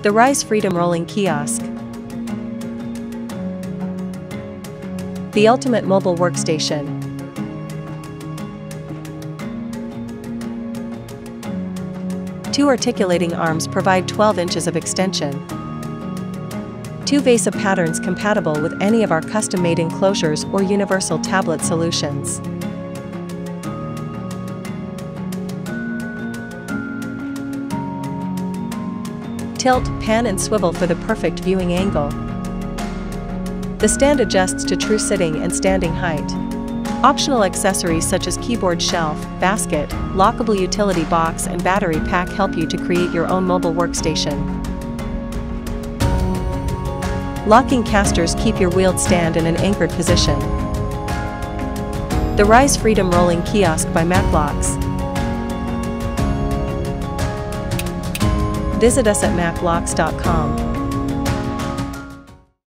The Rise Freedom Rolling Kiosk. The ultimate mobile workstation. Two articulating arms provide 12 inches of extension. Two VESA patterns compatible with any of our custom-made enclosures or universal tablet solutions. Tilt, pan and swivel for the perfect viewing angle. The stand adjusts to true sitting and standing height. Optional accessories such as keyboard shelf, basket, lockable utility box and battery pack help you to create your own mobile workstation. Locking casters keep your wheeled stand in an anchored position. The Rise Freedom Rolling Kiosk by MacLocks. Visit us at maclocks.com.